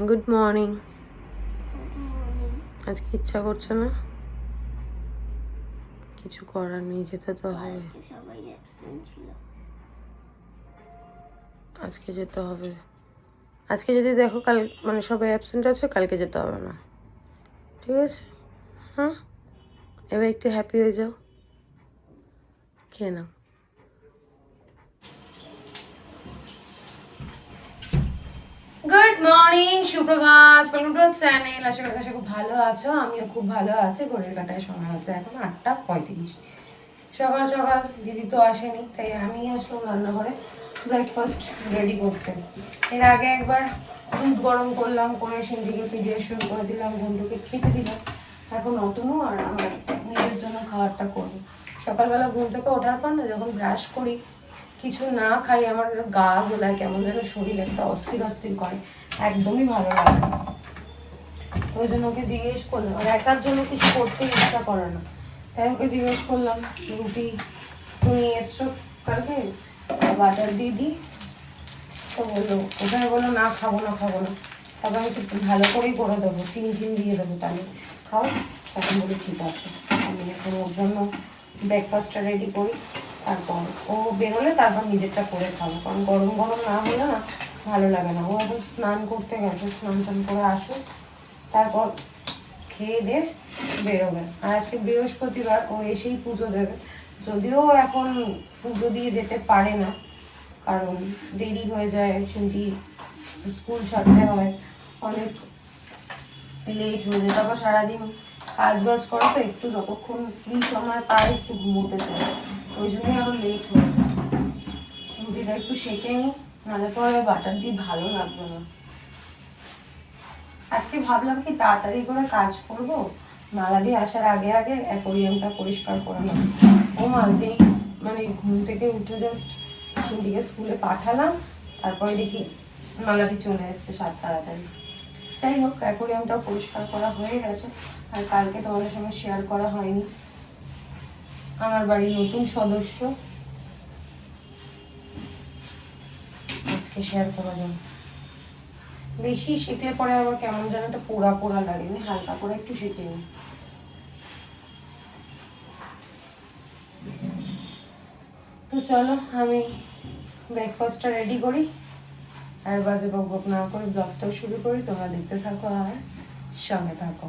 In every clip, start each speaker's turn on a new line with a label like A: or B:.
A: Good morning. আজকে ইচ্ছা করছে না, কিছু করার নেই, যেতে তো হবে।
B: সবাই অ্যাবসেন্ট ছিল।
A: আজকে যেতে হবে। আজকে যদি দেখো কাল মানে সবাই অ্যাবসেন্ট আছে, কালকে যেতে হবে না, ঠিক আছে? হ্যাঁ, এবার একটু হ্যাপি হয়ে যাও, খেয়ে নাও। গুড মর্নিং, সুপ্রভাত, ওয়েলকাম টু চ্যানেল। আশা করি খুব ভালো আছো, আমিও খুব ভালো আছি। ঘড়ির কাঁটায় সময় হচ্ছে এখন 8:35। সকাল সকাল দিদি তো আসেনি, তাই আমি আসলাম রান্নাঘরে ব্রেকফাস্ট রেডি করতে। এর আগে একবার দুধ গরম করলাম, করে সিন্ধিকে পিডিয়াশিওর করে দিলাম, বন্ধুকে খেতে দিলাম। এখন অতনু আর আমার নিজের জন্য খাবারটা করবো। সকালবেলা ঘুম থেকে ওঠার পর না, যখন ব্রাশ করি কিছু না খাই, আমার গা গোলায়, কেমন যেন শরীর একটা অস্থির অস্থির করে, একদমই ভালো লাগে না। ওই জন্য ওকে জিজ্ঞেস করলাম, আর একার জন্য কিছু করতে ইচ্ছা করে না, তাই ওকে জিজ্ঞেস করলাম রুটি তুমি এসছো কালকে, বাটার দিয়ে দিই। তো বললো, ওখানে বললো না খাবো না খাবো না। তারপর আমি একটু ভালো করেই করে দেবো, চিনি চিনি দিয়ে দেবো, তাহলে খাও। তখন বলি ঠিক আছে, আমি এখন ওর জন্য ব্রেকফাস্টটা রেডি করি, তারপর ও বেরোলে তারপর নিজেরটা করে খাবো, কারণ গরম গরম না হলে না ভালো লাগে না। ও এখন স্নান করতে গেছে, স্নান টান করে আসুক, তারপর খেয়ে দিয়ে বেরোবে। আর আজকে বৃহস্পতিবার, ও এসেই পুজো দেবে। যদিও এখন পুজো দিয়ে যেতে পারে না, কারণ দেরি হয়ে যায়, শুনছি স্কুল ছাড়তে হয়, অনেক লেট হয়ে যায়। তারপর সারাদিন কাজ বাজ করে, তো একটু যতক্ষণ ফ্রি সময় পায় একটু ঘুমোতে চায়, ওই জন্যই আরো লেট হয়ে যায়। রুটিটা একটু সেঁকে নিই, নাহলে পরে বাটার দিয়ে ভালো লাগবে না। আজকে ভাবলাম কি তাড়াতাড়ি করে কাজ করব, মালা দিয়ে আসার আগে আগে অ্যাকোয়ারিয়ামটা পরিষ্কার করে নেব। ও মা, যেই মানে ঘুম থেকে উঠে জাস্ট সিন্ডিকে স্কুলে পাঠালাম, তারপরে দেখি মালাদি চলে এসছে সাত তাড়াতাড়ি। যাই হোক, অ্যাকোয়ারিয়ামটাও পরিষ্কার করা হয়ে গেছে। আর কালকে তোমাদের সঙ্গে শেয়ার করা হয়নি, আমার বাড়ির নতুন সদস্য, আজকে শেয়ার করা যাবে। বেশি শিখলে পরে আবার কেমন যেন একটা পোড়া পোড়া লাগে, আমি হালকা করে একটু শিখে নিই। তো চলো আমি ব্রেকফাস্টটা রেডি করি, আর বাজে বক না করে ব্লগটাও শুরু করি। তোমরা দেখতে থাকো আর সঙ্গে থাকো।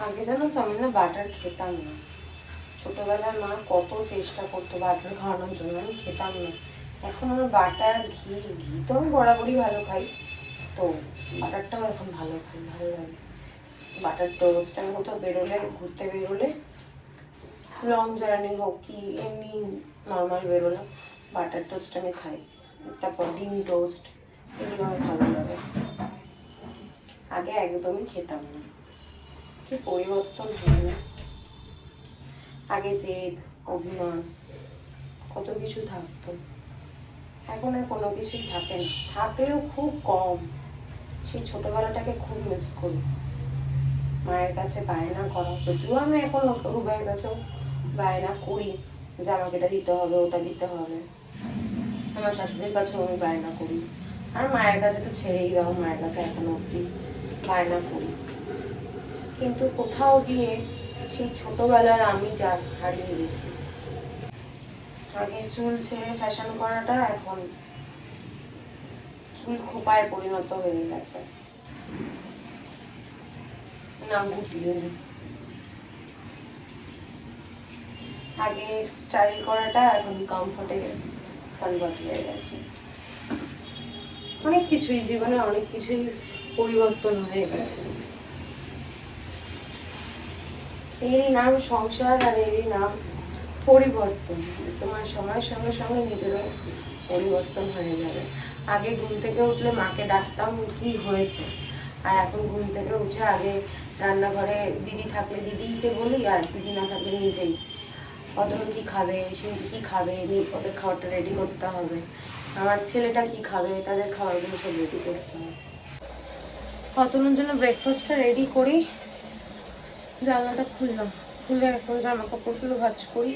A: আগে জানো তো আমি না বাটার খেতাম না, ছোটবেলায় মা কত চেষ্টা করতো বাটার খাওয়ানোর জন্য, আমি খেতাম না। এখন আমার বাটার ঘি, ঘি তো আমি বরাবরই ভালো খাই, তো বাটারটাও এখন ভালো খাই, ভালো লাগে। বাটার টোস্ট আমি কোথাও বেরোলে, ঘুরতে বেরোলে, লং জার্নি হোক কি এমনি নর্মাল বেরোলাম, বাটার টোস্ট আমি খাই। তারপর ডিম টোস্ট, এগুলো আমার ভালো লাগে। আগে একদমই খেতাম না, কি পরিবর্তন হয় না। আগে জেদ, অভিমান, কত কিছু থাকতো, এখন আর কোনো কিছুই থাকে না, থাকলেও খুব কম। সেই ছোটবেলাটাকে খুব মিস করি। মায়ের কাছে বায়না করা, যদিও আমি এখন রুবাইয়ের কাছেও বায়না করি যে আমাকে এটা দিতে হবে, ওটা দিতে হবে। আমার শাশুড়ির কাছেও আমি বায়না করি, আর মায়ের কাছে তো ছেড়েই দাও, মায়ের কাছে এখনো অব্দি বায়না করি। কিন্তু কোথাও গিয়ে সেই ছোটবেলার আমি যা হারিয়ে গেছি। আগে চুল ছেড়ে ফ্যাশন করাটা এখন চুল খোপায় পরিণত হয়ে গেছে, না গুটিয়ে। আগে স্টাইল করাটা এখন কমফোর্টেবল, কনভার্ট হয়ে গেছে। অনেক কিছুই জীবনে অনেক কিছুই পরিবর্তন হয়ে গেছে। এই নাম সংসার আর এই নাম পরিবর্তন। তোমার সময়ের সঙ্গে সঙ্গে নিজেরও পরিবর্তন হয়ে যাবে। আগে ঘুম থেকে উঠলে মাকে ডাকতাম কি হয়েছে, আর এখন ঘুম থেকে উঠে আগে রান্নাঘরে দিদি থাকলে দিদিকে বলি, আর দিদি না থাকলে নিজেই অতনু কি খাবে, সিন্ধু কি খাবে, ওদের খাবারটা রেডি করতে হবে, আমার ছেলেটা কি খাবে, তাদের খাবারগুলো সব রেডি করতে হবে। অতনুর জন্য ব্রেকফাস্টটা রেডি করি। জানলাটা খুললাম, খুলে এখন জামা কাপড়গুলো ভাঁজ করি,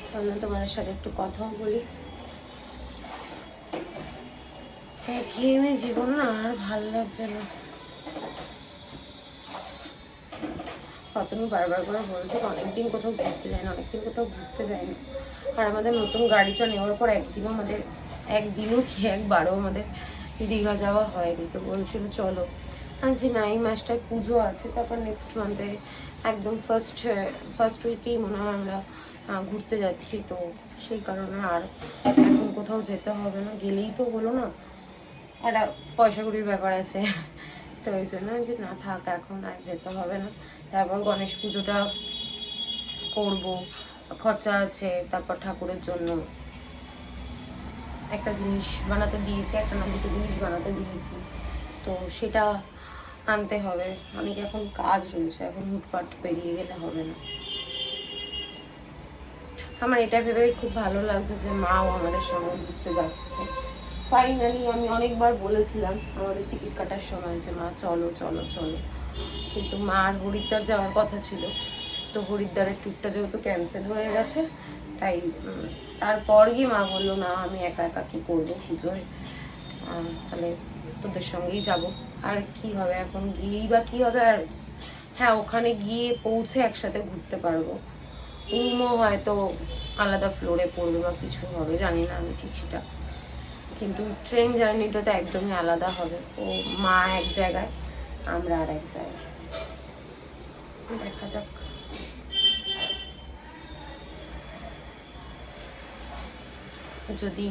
A: তাহলে তোমাদের সাথে একটু কথাও বলি। ঘেমে জীবন না আর ভালো লাগছে না। অতনু বারবার করে বলছে অনেকদিন কোথাও ঘুরতে যায় না, অনেকদিন কোথাও ঘুরতে যায় না। আর আমাদের নতুন গাড়িটা নেওয়ার পর একদিনও কি একবারও আমাদের দীঘা যাওয়া হয়নি। তো বলছিল চলো, আচ্ছা না এই মাসটায় পুজো আছে, তারপর নেক্সট মান্থে একদম ফার্স্ট উইকেই মনে হয় আমরা ঘুরতে যাচ্ছি। তো সেই কারণে আর এখন কোথাও যেতে হবে না, গেলেই তো হলো না, একটা পয়সা কড়ির ব্যাপার আছে। তো ওই জন্য যে না থাক, এখন আর যেতে হবে না। তারপর গণেশ পুজোটা করবো, খরচা আছে। তারপর ঠাকুরের জন্য একটা জিনিস বানাতে দিয়েছি, একটা না দুটো জিনিস বানাতে দিয়েছি, তো সেটা আনতে হবে। অনেক এখন কাজ রয়েছে, এখন হুটপাট বেরিয়ে গেলে হবে না। আমার এটা ভেবে খুব ভালো লাগছে যে মাও আমাদের সঙ্গে ঘুরতে যাচ্ছে। ফাইনালি আমি অনেকবার বলেছিলাম আমাদের টিকিট কাটার সময় যে মা চলো চলো চলো, কিন্তু মার হরিদ্বার যাওয়ার কথা ছিল। তো হরিদ্বারের ট্যুরটা যেহেতু ক্যান্সেল হয়ে গেছে, তাই তারপর গিয়ে মা বললো না আমি একা একা কী করবো পুজোয়, তাহলে তোদের সঙ্গেই যাব। আর কি হবে এখন গিয়েই বা কী হবে। আর হ্যাঁ, ওখানে গিয়ে পৌঁছে একসাথে ঘুরতে পারবো, রুমও হয়তো আলাদা ফ্লোরে পড়বে বা কিছু হবে, জানি না আমি ঠিক সেটা, কিন্তু ট্রেন জার্নিটা তো একদমই আলাদা হবে। ও মা এক জায়গায়, আমরা আর এক জায়গায়, দেখা যাক। যদি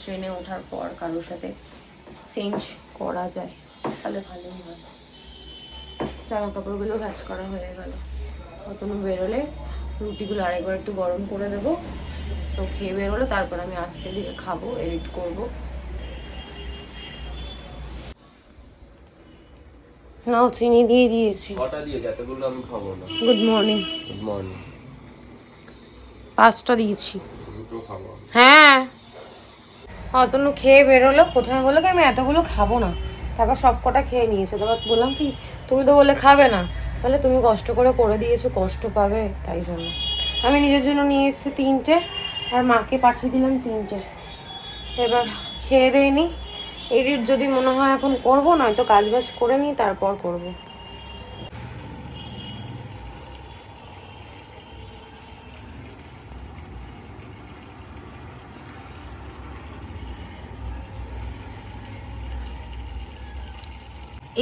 A: ট্রেনে ওঠার পর কারোর সাথে চেঞ্জ করা যায় তাহলে ভালোই হয়। জামা কাপড়গুলো ভাঁজ করা হয়ে গেল। অতনু বেরোলে রুটিগুলো আরেকবার একটু গরম করে দেবো, তো খেয়ে বেরোলে তারপর আমি আস্তে ধীরে খাবো, এডিট করবো। নাও চিনি দিয়ে দিয়েছি।
C: কটা দিয়েছে? এতগুলো আমি খাবো না।
A: Good morning.
C: Good morning.
A: 5টা দিয়েছি।
C: দুটো খাবো।
A: হ্যাঁ, অতনু খেয়ে বেরোলো। প্রথমে বললো কি আমি এতগুলো খাবো না, তারপর সব কটা খেয়ে নিয়েছে। তারপর বললাম কি তুমি তো বলে খাবে না, তাহলে তুমি কষ্ট করে দিয়েছো, কষ্ট পাবে, তাই জন্য আমি নিজের জন্য নিয়ে এসেছি 3টে, আর মাকে পাঠিয়ে দিলাম 3টে। এবার খেয়ে দেয়নি, এডিট যদি মনে হয় এখন করবো, নয়তো কাজ বাজ করে নিই তারপর করবো।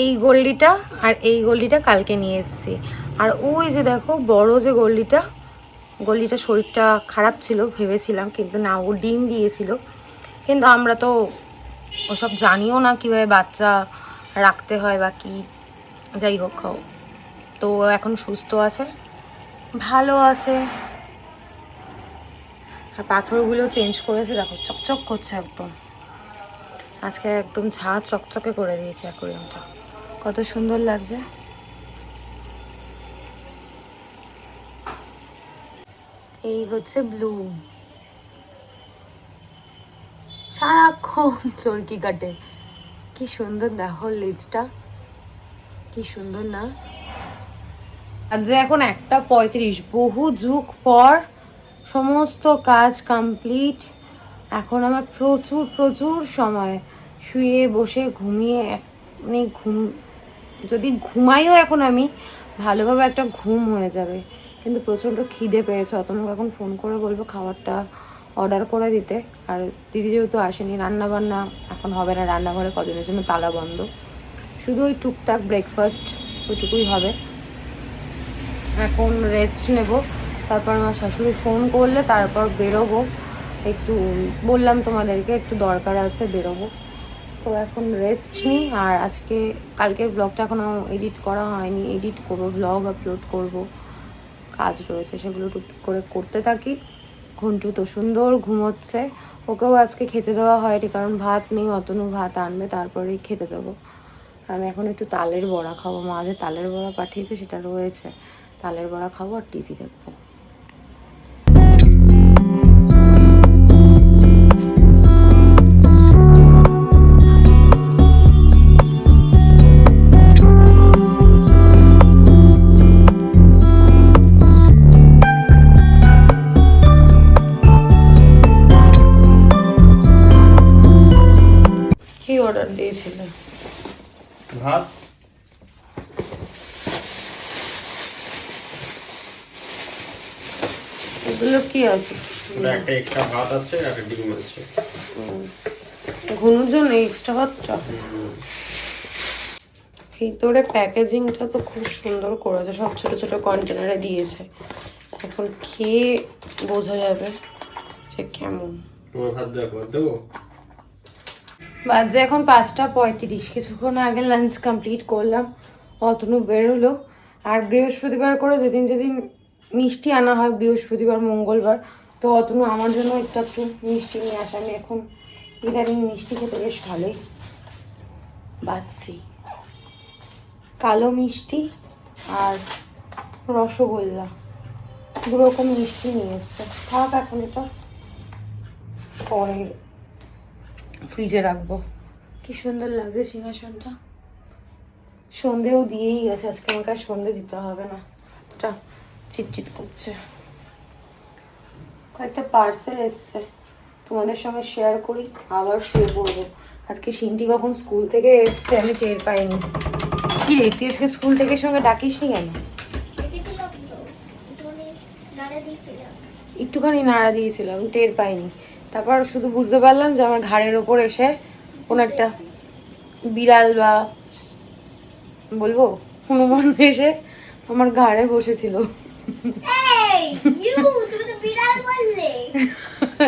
A: এই গোল্ডিটা আর এই গোল্ডিটা কালকে নিয়ে এসেছি। আর ওই যে দেখো বড় যে গোল্ডিটা শরীরটা খারাপ ছিল ভেবেছিলাম, কিন্তু না, ও ডিম দিয়েছিল। কিন্তু আমরা তো ওসব জানিও না কীভাবে বাচ্চা রাখতে হয় বা কি, যাই হোক, তো এখন সুস্থ আছে, ভালো আছে। আর পাথরগুলো চেঞ্জ করেছে, দেখো চকচক করছে একদম। আজকে একদম ঝাঁ চকচকে করে দিয়েছে অ্যাকোয়ারিয়ামটা, কত সুন্দর লাগছে। এই হচ্ছে ব্লু, সারাক্ষণ চরকি কাটে, কি সুন্দর দেখো লেজটা, কি সুন্দর না। আজ এখন 1:35, বহু যুগ পর সমস্ত কাজ কমপ্লিট। এখন আমার প্রচুর সময় শুয়ে বসে ঘুমিয়ে, মানে যদি ঘুমাইও এখন আমি ভালোভাবে একটা ঘুম হয়ে যাবে। কিন্তু প্রচণ্ড খিদে পেয়েছে, অতনুকে এখন ফোন করে বলবো খাবারটা অর্ডার করে দিতে। আর দিদি যেহেতু আসেনি, রান্নাবান্না এখন হবে না, রান্নাঘরে কদিনের জন্য তালা বন্ধ, শুধু ওই টুকটাক ব্রেকফাস্ট ওইটুকুই হবে। এখন রেস্ট নেব, তারপর আমার শাশুড়ি ফোন করলে তারপর বেরোবো। একটু বললাম তোমাদেরকে একটু দরকার আছে, বেরোবো। তো এখন রেস্ট নিই। আর আজকে কালকের ব্লগটা এখনও এডিট করা হয়নি, এডিট করবো, ব্লগ আপলোড করব, কাজ রয়েছে সেগুলো টুকটুক করে করতে থাকি। ঘন্টু তো সুন্দর ঘুমোচ্ছে, ওকেও আজকে খেতে দেওয়া হয়নি কারণ ভাত নেই, অতনু ভাত আনবে তারপরেই খেতে দেবো। আমি এখন একটু তালের বড়া খাবো, মা যে তালের বড়া পাঠিয়েছে সেটা রয়েছে, তালের বড়া খাবো আর টিভি দেখবো। কি অর্ডার দিয়েছিলে?
C: ভাত।
A: এগুলো কি আছে?
C: ওটা একটা এক্সট্রা ভাত আছে আর একটা ডিম আছে।
A: ঘুনুর জন্য এক্সট্রা ভাতটা। ভিতরে প্যাকেজিংটা তো খুব সুন্দর করেছে, সব ছোট ছোট কন্টেনারে দিয়েছে। এখন খেয়ে বোঝা যাবে যে কেমন।
C: তোমার ভাত দেবো।
A: বাজে এখন 5:35, কিছুক্ষণ আগে লাঞ্চ কমপ্লিট করলাম, অতনু বেরোলো। আর বৃহস্পতিবার করে যেদিন যেদিন মিষ্টি আনা হয়, বৃহস্পতিবার মঙ্গলবার, তো অতনু আমার জন্য একটু একটু মিষ্টি নিয়ে আসে। আমি এখন ইদানিং মিষ্টি খেতে বেশ ভালোই বাসছি। কালো মিষ্টি আর রসগোল্লা দুরকম মিষ্টি নিয়ে এসছে। থাক এখন, এটা পরে ফ্রিজে রাখবো। কি সুন্দর লাগছে সিংহাসনটা। সন্ধেও দিয়েই গেছে, আজকে আমাকে আর সন্ধে দিতে হবে না, এটা চিটচিট করছে। কয়েকটা পার্সেল এসছে, তোমাদের সঙ্গে শেয়ার করি, আবার শুয়ে পড়বো। আজকে সিনটি কখন স্কুল থেকে এসছে আমি টের পাইনি। কি রে, তুই আজকে স্কুল থেকে সঙ্গে ডাকিস নি কেন? একটুখানি নাড়া দিয়েছিলাম, টের পাইনি। তারপর শুধু বুঝতে পারলাম যে আমার ঘাড়ের ওপর এসে কোনো একটা বিড়াল বা বলবো হনুমান এসে আমার ঘাড়ে বসেছিল।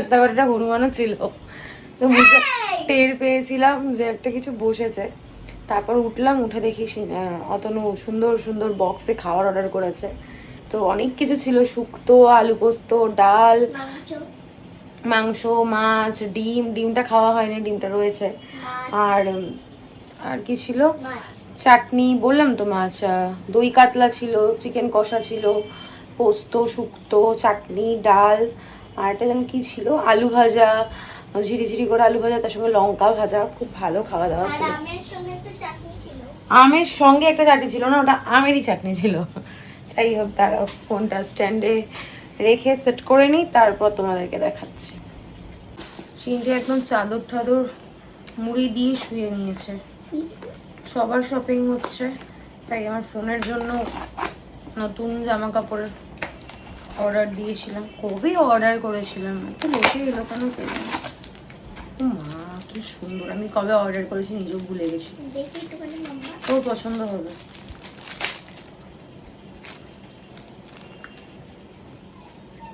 A: তারপর একটা হনুমানও ছিল, তো বুঝতে টের পেয়েছিলাম যে একটা কিছু বসেছে। তারপর উঠলাম, উঠে দেখি অতনু সুন্দর সুন্দর বক্সে খাবার অর্ডার করেছে। তো অনেক কিছু ছিল, শুক্তো, আলু পোস্ত, ডাল, মাংস, মাছ, ডিমটা খাওয়া হয়নি, ডিমটা রয়েছে। আর আর কি ছিল, চাটনি, বললাম তো মাছ, দই কাতলা ছিল, চিকেন কষা ছিল, পোস্ত, শুক্তো, চাটনি, ডাল, আর একটা যেন কি ছিল, আলু ভাজা, ঝিরিঝিরি করে আলু ভাজা, তার সঙ্গে লঙ্কা ভাজা। খুব ভালো খাওয়া দাওয়া ছিল। আমের সঙ্গে একটা চাটনি ছিল না, ওটা আমেরই চাটনি ছিল। যাই হোক, তারা ফোনটা স্ট্যান্ডে রেখে সেট করে নিই, তারপর তোমাদেরকে দেখাচ্ছি। সিনটি একদম চাদর টাদর মুড়ি দিয়ে শুয়ে নিয়েছে। সবার শপিং হচ্ছে, তাই আমার ফোনের জন্য নতুন জামা কাপড়ের অর্ডার দিয়েছিলাম। কবে অর্ডার করেছিলাম, এত লেটে এলো কেন পেলাম। ও মা, কি সুন্দর! আমি কবে অর্ডার করেছি নিজেও ভুলে গেছি। তোর পছন্দ হবে।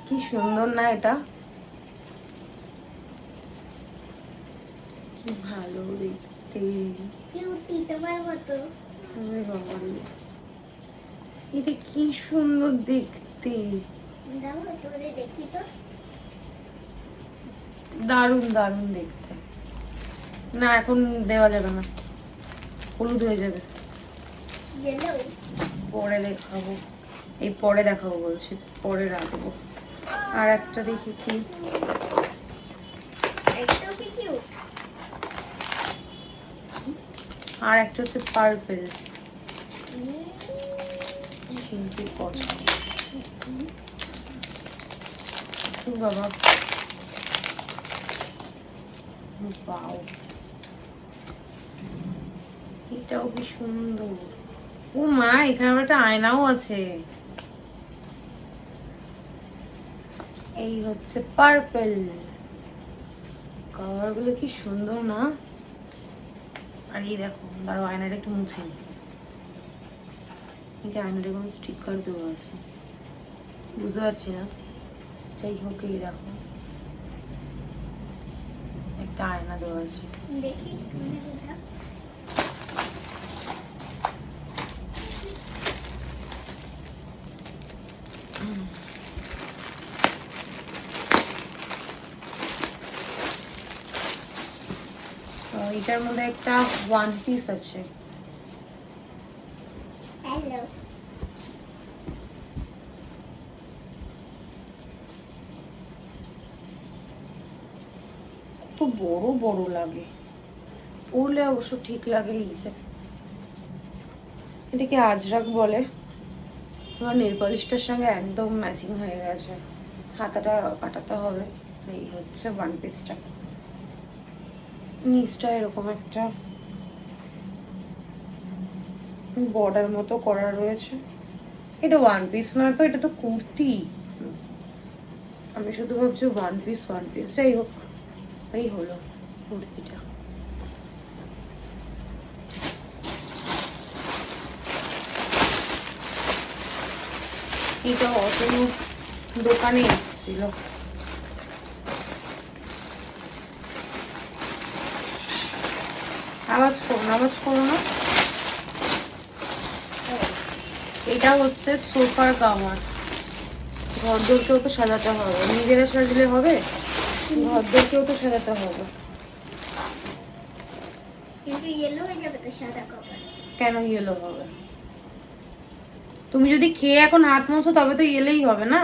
A: কি সুন্দর না এটা, কি ভালো দেখতে। এটা কি সুন্দর দেখতে, দারুণ দারুণ দেখতে। না এখন দেওয়া যাবে না, হলুদ হয়ে যাবে। পরে দেখাবো, এই পরে দেখাবো বলছি, পরে রাখবো। আর একটা দেখি কি, আর একটা হচ্ছে পার্পেল। পছন্দ বাবা, বাও, এটাও কি সুন্দর। ও মা, এখানে আমার একটা আয়নাও আছে। এই হচ্ছে পার্পেল, কালার গুলো কি সুন্দর না। আর এই দেখো, দাঁড়াও আয়নাটা একটু মুছে নি, আয়নাটা কোনো স্টিকার দেওয়া আছে, বুঝতে পারছি না। যাই হোক, এই দেখো একটা আয়না দেওয়া আছে।
B: দেখি মানে কোনটা?
A: তো এটার মধ্যে একটা ওয়ান পিস আছে।
B: হ্যালো।
A: কত বড় বড় লাগে, পরলে অবশ্য ঠিক লাগে। এই যে এটাকে আজরাক বলে, আমার নেল পলিশটার সঙ্গে একদম ম্যাচিং হয়ে গেছে। হাতাটা কাটাতে হবে। এই হচ্ছে ওয়ান পিসটা, নিচটা এরকম একটা বর্ডার মতো করা রয়েছে। এটা ওয়ান পিস নয় তো, এটা তো কুর্তি। আমি শুধু ভাবছি ওয়ান পিস ওয়ান পিস। যাই হোক, এই হলো কুর্তিটা। এটা অতনু দোকানে এসেছিল। আওয়াজ করো না, আওয়াজ করো না। এটা হচ্ছে সোফার কাভার। ঘরদোরকেও তো সাজাতে হবে, নিজেরা সাজলে হবে, ঘরদোরকেও তো সাজাতে হবে।
B: কিন্তু ইয়েলো হয়ে যাবে তো সাদা কভার।
A: কেন ইয়েলো হবে? তুমি যদি খেয়ে এখন হাত মোছো তবে তো এলেই হবে না।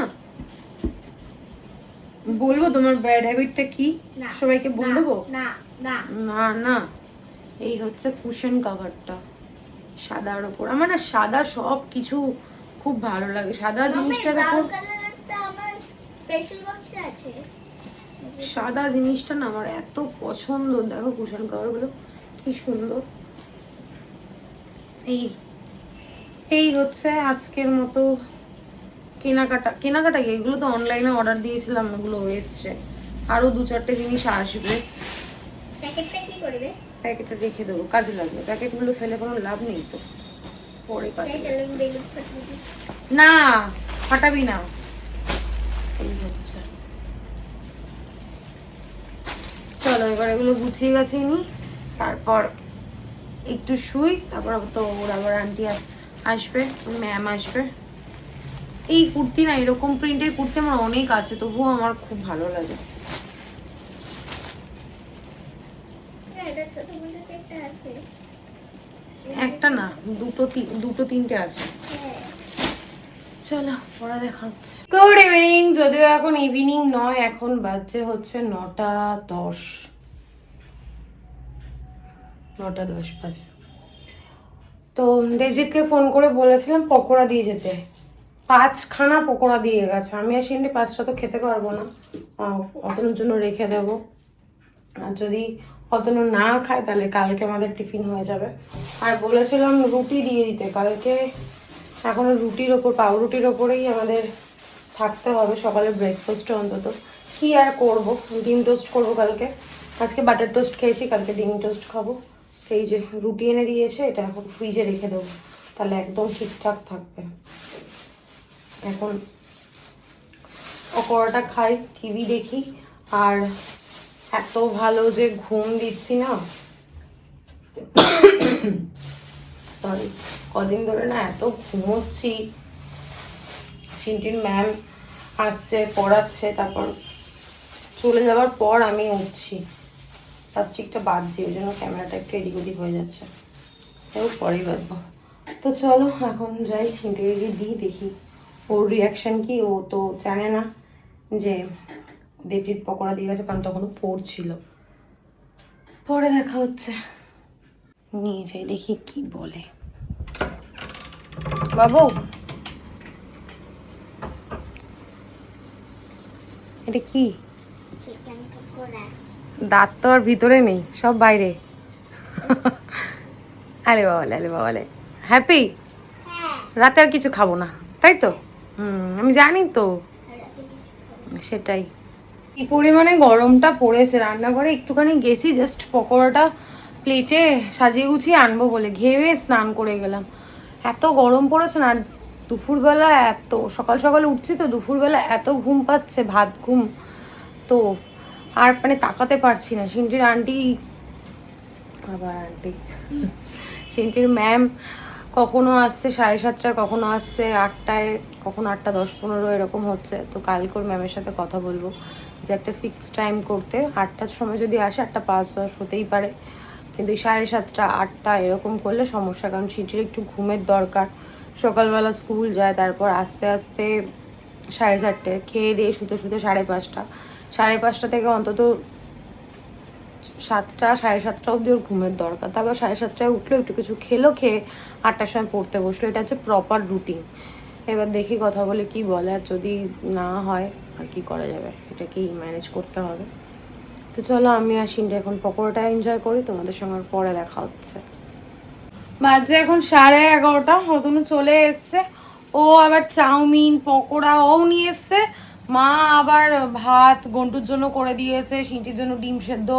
A: বলবো তোমার ব্যাড হ্যাবিটটা কি,
B: না,
A: সবাইকে বলে দেবো?
B: না না
A: না না, এই হচ্ছে কুশন কাভারটা সাদার ওপর। আমার না সাদা সব কিছু খুব ভালো লাগে। সাদা জিনিসটার ওপর,
B: ব্রাউন কালারটা আমার স্পেশাল বক্সে আছে।
A: সাদা জিনিসটা না আমার এত পছন্দ। দেখো কুশন কাভার গুলো কি সুন্দর। এই এই হচ্ছে আজকের মতো কেনাকাটা। কেনাকাটা কি, এগুলো তো অনলাইনে অর্ডার দিয়েছিলাম, এগুলো এসছে। আরো 2-4টে জিনিস আসবে।
B: প্যাকেটটা কি করবে?
A: প্যাকেটটা রেখে দেবো, কাজে লাগবে। প্যাকেটগুলো ফেলে কোনো লাভ নেই তো, পরে কাজে
B: তাই
A: লাগবে।
B: তাহলে আমি বেলুন ফাটিয়ে দিই।
A: না, ফাটাবি না। এই হচ্ছে, চলো এবার এগুলো গুছিয়ে গাছিয়ে নি, তারপর একটু শুই। তারপর তো ওর আবার আন্টি আসবে, ম্যাম আসবে। এই কুর্তি না, এরকম প্রিন্টের কুর্তি আমার অনেক আছে, তবুও আমার খুব ভালো লাগে।
B: না, এটা তো তোমার কাছে একটা আছে।
A: একটা না, দুটো তিনটে আছে।
B: হ্যাঁ।
A: চলো পড়া দেখা হচ্ছে। গুড ইভিনিং, যদিও এখন ইভিনিং নয়, এখন বাজে হচ্ছে 9:10। 9:10 বাজে। তো দেবজিৎকে ফোন করে বলেছিলাম পকোড়া দিয়ে যেতে। 5খানা পকোড়া দিয়ে গেছে। আমি আর সিন্ডি 5টা তো খেতে পারবো না, অতনুর জন্য রেখে দেবো। আর যদি অতনু না খায় তাহলে কালকে আমাদের টিফিন হয়ে যাবে। আর বলেছিলাম রুটি দিয়ে দিতে কালকে। এখনো রুটির ওপর, পাউরুটির ওপরেই আমাদের থাকতে হবে সকালে ব্রেকফাস্টে অন্তত। কি আর করব, ডিম টোস্ট করবো কালকে। আজকে বাটার টোস্ট খেয়েছি, কালকে ডিম টোস্ট খাবো। তো এই যে রুটি এনে দিয়েছে, এটা এখন ফ্রিজে রেখে দেবো, তাহলে একদম ঠিকঠাক থাকবে। এখন পকোড়াটা খাই, টিভি দেখি। আর এত ভালো যে ঘুম দিচ্ছি না, সরি, কদিন ধরে না এত ঘুমোচ্ছি। চিন্টির ম্যাম আসছে, পড়াচ্ছে, তারপর চলে যাওয়ার পর আমি উঠছি। প্লাস্টিকটা বাজছে, ওই জন্য ক্যামেরাটা একটু এদিক ওদিক হয়ে যাচ্ছে। এবার পরেই বাজবো। তো চলো এখন যাই, চিন্টিকে দিই, দেখি ওর রিয়াকশান কি। ও তো জানে না যে দেবজিৎ পকোড়া দিয়ে গেছে, কারণ তখনও পড়ছিল। পরে দেখা হচ্ছে, নিয়ে যাই দেখি কি বলে। বাবু, এটা কি?
B: চিকেন পকোড়া।
A: দাঁত তো আর ভিতরে নেই, সব বাইরে। আরে বাবালে, আরে বাবালে, হ্যাপি।
B: হ্যাঁ।
A: রাতে আর কিছু খাবো না, তাই তো? আমি জানি তো, সেটাই। কি পরিমাণে গরমটা পড়েছে, রান্নাঘরে একটুখানি গেছি জাস্ট পকোড়াটা প্লেটে সাজিয়ে গুছিয়ে আনবো বলে, ঘেমে স্নান করে গেলাম। এত গরম পড়েছে না। আর দুপুরবেলা সকাল সকাল উঠছি তো, দুপুরবেলা এত ঘুম পাচ্ছে, ভাত ঘুম। তো আর মানে তাকাতে পারছি না। সিন্টির আন্টি, আবার আন্টি, সিন্টির ম্যাম কখনো আসছে 7:30, কখনো আসছে 8টায়, কখনো 8:10-15 এরকম হচ্ছে। তো কালকে ম্যামের সাথে কথা বলবো যে একটা ফিক্সড টাইম করতে। 8টার সময় যদি আসে 8:05-10 হতেই পারে, কিন্তু 7:30, 8টা এরকম করলে সমস্যা, কারণ সিন্টির একটু ঘুমের দরকার। সকালবেলা স্কুল যায়, তারপর আস্তে আস্তে 4:30, খেয়ে দিয়ে শুতে শুতে 5:30, 5:30 থেকে অন্তত 7টা 7:30 অবধি ওর ঘুমের দরকার। তারপর 7:30টায় উঠলো, একটু কিছু খেলো, খেয়ে 8টার সময় পড়তে বসলো। এটা হচ্ছে প্রপার রুটিন। এবার দেখি কথা বলে কি বলে, আর যদি না হয় আর কি করা যাবে, এটাকেই ম্যানেজ করতে হবে। তো চলো আমি আর সিন্টি এখন পকোড়াটা এনজয় করি, তোমাদের সঙ্গে পরে দেখা হচ্ছে। বাজে এখন 11:30, অতনু চলে এসছে। ও আবার চাউমিন পকোড়া ও নিয়ে এসছে। মা আবার ভাত গন্টুর জন্য করে দিয়েছে, সিন্টির জন্য ডিম সেদ্ধ,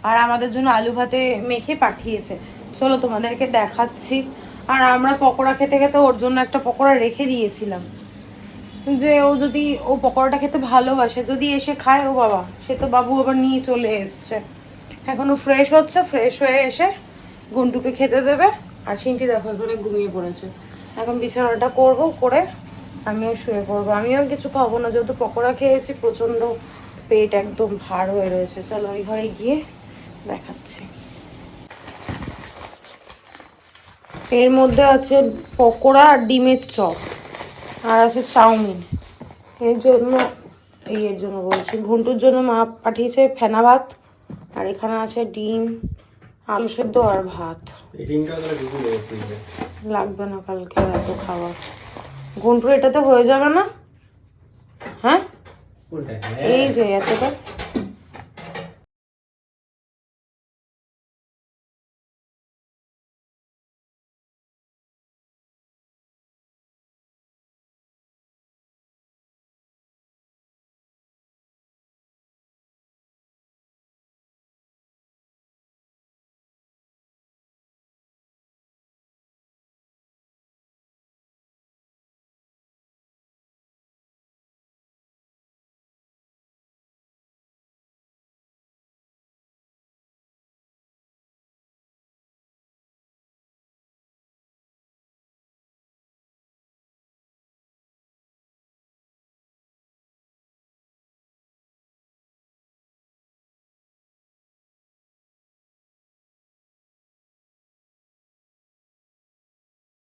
A: আর আমাদের জন্য আলু ভাতে মেখে পাঠিয়েছে। চলো তোমাদেরকে দেখাচ্ছি। আর আমরা পকোড়া খেতে খেতে ওর জন্য একটা পকোড়া রেখে দিয়েছিলাম, যে ও যদি ও পকোড়াটা খেতে ভালোবাসে, যদি এসে খায়। ও বাবা, সে তো বাবু আবার নিয়ে চলে এসছে। এখনো ফ্রেশ হচ্ছে, ফ্রেশ হয়ে এসে গন্টুকে খেতে দেবে। আর সিন্টি দেখো এখানে ঘুমিয়ে পড়েছে। এখন বিছানাটা করবো, করে আমিও শুয়ে পড়বো। আমিও কিছু খাবো না, যেহেতু পকোড়া খেয়েছি, প্রচণ্ড পেট একদম ভার হয়ে রয়েছে। চলো ওই ঘরে গিয়ে দেখাচ্ছি। এর মধ্যে আছে পকোড়া আর ডিমের চপ, আর আছে চাউমিন। এর জন্য বলছি, ঘন্টুর জন্য মা পাঠিয়েছে ফেনা ভাত, আর এখানে আছে ডিম, আলু সেদ্ধ আর ভাত। লাগবে না কালকে এত খাবার। ঘন্টুর এটাতে হয়ে যাবে না? হ্যাঁ, এই যে এতটা